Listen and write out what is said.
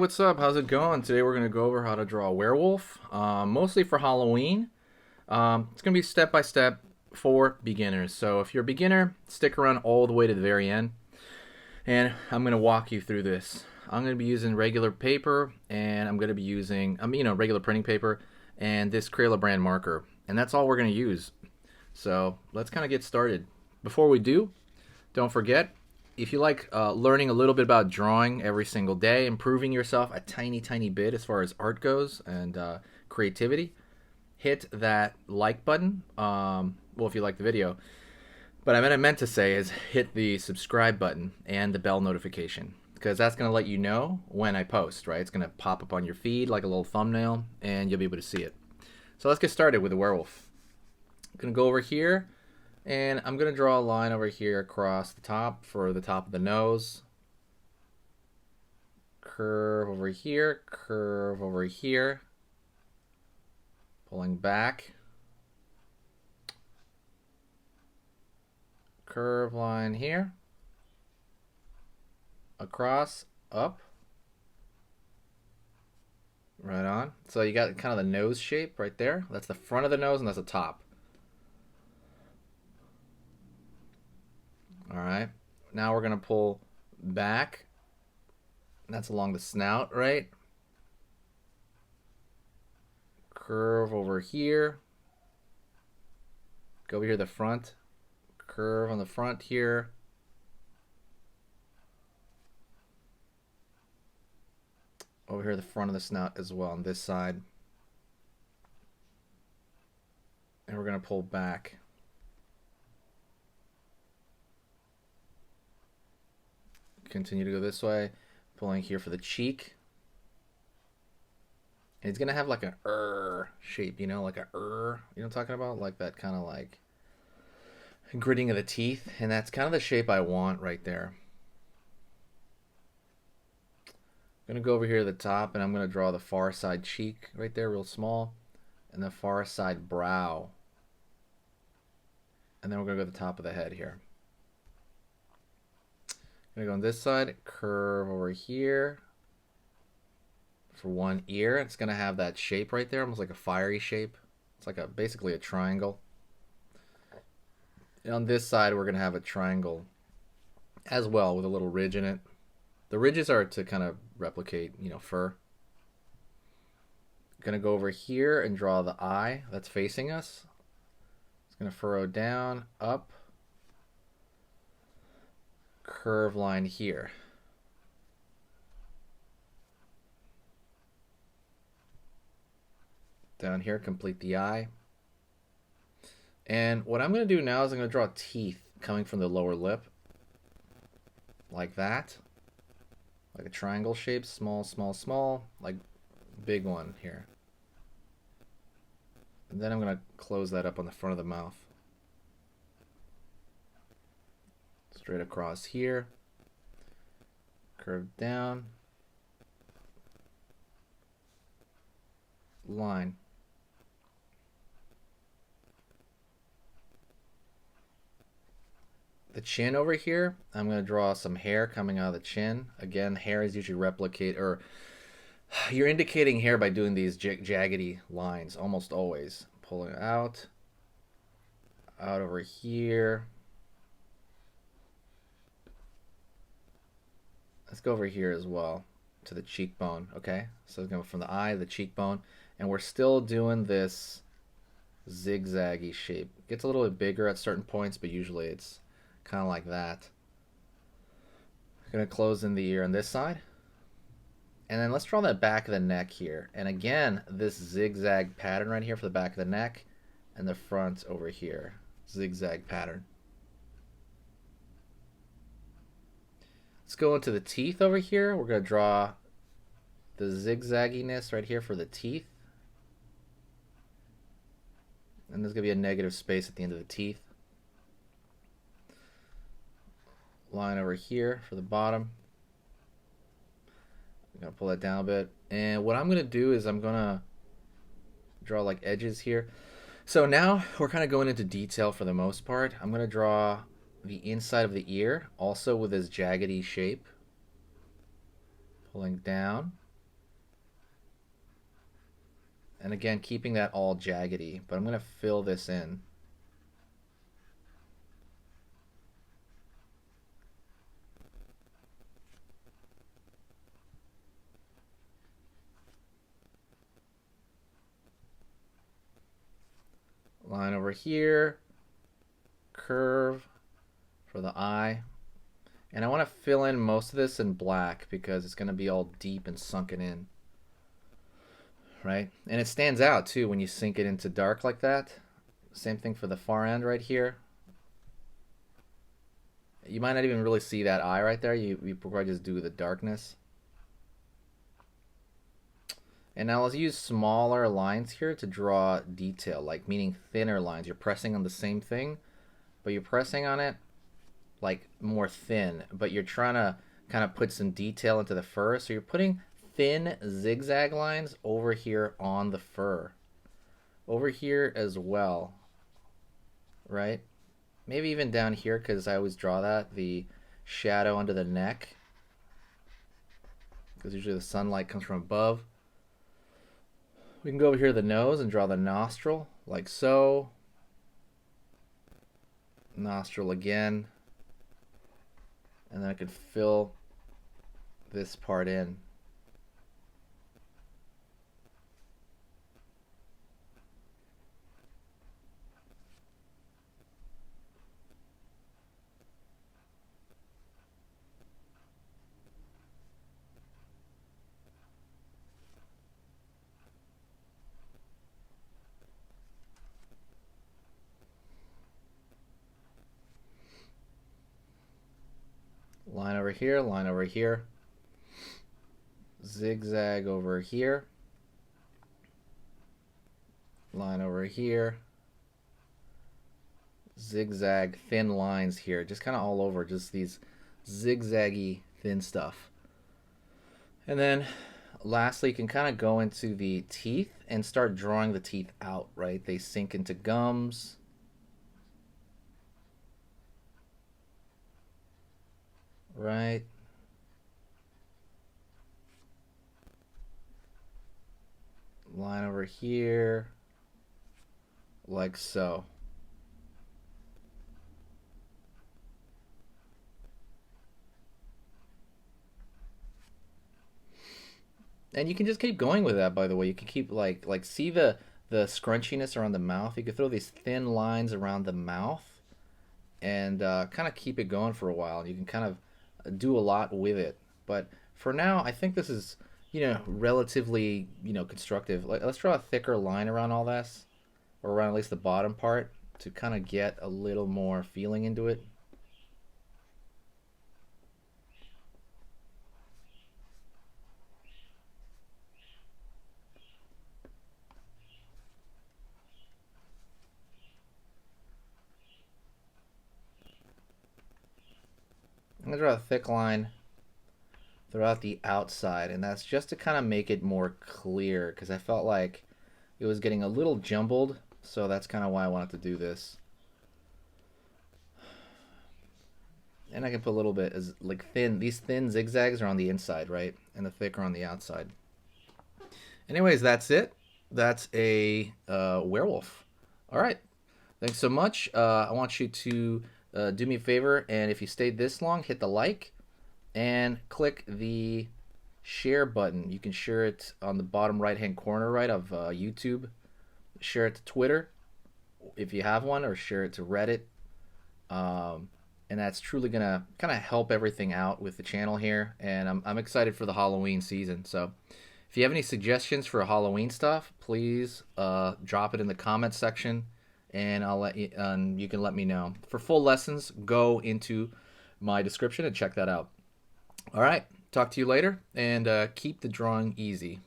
what's up? How's it going? Today we're going to go over how to draw a werewolf, mostly for Halloween. It's going to be step by step for beginners. So if you're a beginner, stick around all the way to the very end, and I'm going to walk you through this. I'm going to be using regular paper, and I'm going to be using, regular printing paper, and this Crayola brand marker, and that's all we're going to use. So let's kind of get started. Before we do, don't forget, if you like learning a little bit about drawing every single day, improving yourself a tiny bit as far as art goes and creativity, hit that like button. Well, if you like the video. But what I meant to say is hit the subscribe button and the bell notification, because that's going to let you know when I post, right? It's going to pop up on your feed like a little thumbnail, and you'll be able to see it. So let's get started with the werewolf. I'm going to go over here. And I'm going to draw a line over here across the top for the top of the nose. Curve over here, curve over here. Pulling back. Curve line here. Across, up. Right on. So you got kind of the nose shape right there. That's the front of the nose and that's the top. Alright, now we're going to pull back. That's along the snout, right? Curve over here. Go over here to the front. Curve on the front here. Over here the front of the snout as well on this side. And we're going to pull back. Continue to go this way, pulling here for the cheek. And it's gonna have like an shape, you know, like a you know what I'm talking about? Like that kind of like gritting of the teeth, and that's kind of the shape I want right there. I'm gonna go over here to the top, and I'm gonna draw the far side cheek right there, real small, and the far side brow. And then we're gonna go to the top of the head here. I'm going to go on this side, curve over here for one ear. It's going to have that shape right there, almost like a fiery shape. It's like basically a triangle. And on this side, we're going to have a triangle as well with a little ridge in it. The ridges are to kind of replicate, fur. I'm going to go over here and draw the eye that's facing us. It's going to furrow down, up. Curve line here. Down here, complete the eye. And what I'm going to do now is I'm going to draw teeth coming from the lower lip. Like that. Like a triangle shape. Small, small, small. Like big one here. And then I'm going to close that up on the front of the mouth. Straight across here, curve down, line. The chin over here, I'm going to draw some hair coming out of the chin. Again, hair is usually or you're indicating hair by doing these jaggedy lines, almost always. Pulling it out over here. Let's go over here as well to the cheekbone, okay? So it's going from the eye to the cheekbone, and we're still doing this zigzaggy shape. It gets a little bit bigger at certain points, but usually it's kind of like that. I'm going to close in the ear on this side. And then let's draw that back of the neck here. And again, this zigzag pattern right here for the back of the neck, and the front over here. Zigzag pattern. Let's go into the teeth over here. We're going to draw the zigzagginess right here for the teeth. And there's going to be a negative space at the end of the teeth. Line over here for the bottom. I'm going to pull that down a bit. And what I'm going to do is I'm going to draw like edges here. So now we're kind of going into detail for the most part. I'm going to draw the inside of the ear, also with this jaggedy shape. Pulling down. And again, keeping that all jaggedy, but I'm going to fill this in. Line over here, curve for the eye. And I want to fill in most of this in black because it's going to be all deep and sunken in. Right? And it stands out too when you sink it into dark like that. Same thing for the far end right here. You might not even really see that eye right there. You probably just do the darkness. And now let's use smaller lines here to draw detail, like meaning thinner lines. You're pressing on the same thing, but you're pressing on it like more thin, but you're trying to kind of put some detail into the fur. So you're putting thin zigzag lines over here on the fur. Over here as well, right? Maybe even down here, because I always draw that, the shadow under the neck, because usually the sunlight comes from above. We can go over here to the nose and draw the nostril, like so. Nostril again. And then I could fill this part in. Line over here, line over here. Zigzag over here. Line over here. Zigzag thin lines here, just kind of all over, just these zigzaggy thin stuff. And then lastly, you can kind of go into the teeth and start drawing the teeth out, right? They sink into gums. Right? Line over here, like so. And you can just keep going with that, by the way. You can keep like see the scrunchiness around the mouth. You could throw these thin lines around the mouth and kind of keep it going for a while. You can kind of do a lot with it. But for now, I think this is, relatively, constructive. Like, let's draw a thicker line around all this, or around at least the bottom part, to kind of get a little more feeling into it. I'm going to draw a thick line throughout the outside, and that's just to kind of make it more clear, because I felt like it was getting a little jumbled, so that's kind of why I wanted to do this. And I can put a little bit as like these thin zigzags are on the inside, right? And the thicker on the outside. Anyways, that's it. That's a werewolf. All right. Thanks so much. I want you to do me a favor, and if you stayed this long, hit the like and click the share button. You can share it on the bottom right hand corner of YouTube. Share it to Twitter if you have one, or share it to Reddit. And that's truly gonna kind of help everything out with the channel here. And I'm excited for the Halloween season. So if you have any suggestions for Halloween stuff, please drop it in the comments section, and you can let me know. For full lessons, go into my description and check that out. All right, talk to you later, and keep the drawing easy.